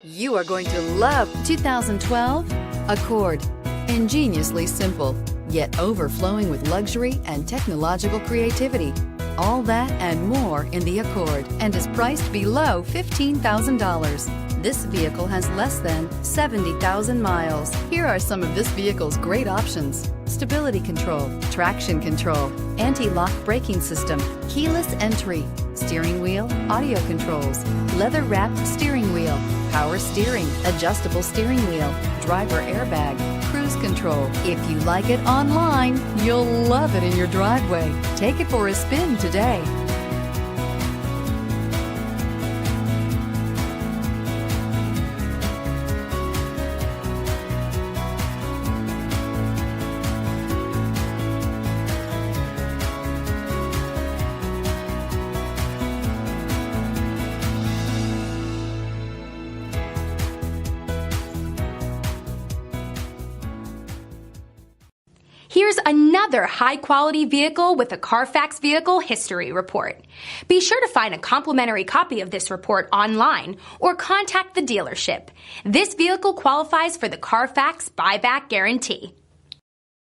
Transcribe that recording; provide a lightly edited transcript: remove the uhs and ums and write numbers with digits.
You are going to love 2012 Accord. Ingeniously simple, yet overflowing with luxury and technological creativity. All that and more in the Accord, and is priced below $15,000. This vehicle has less than 70,000 miles. Here are some of this vehicle's great options: stability control, traction control, anti-lock braking system, keyless entry, steering wheel audio controls, leather-wrapped steering wheel, power steering, adjustable steering wheel, driver airbag, cruise control. If you like it online, you'll love it in your driveway. Take it for a spin today. Here's another high-quality vehicle with a Carfax Vehicle History Report. Be sure to find a complimentary copy of this report online or contact the dealership. This vehicle qualifies for the Carfax Buyback Guarantee.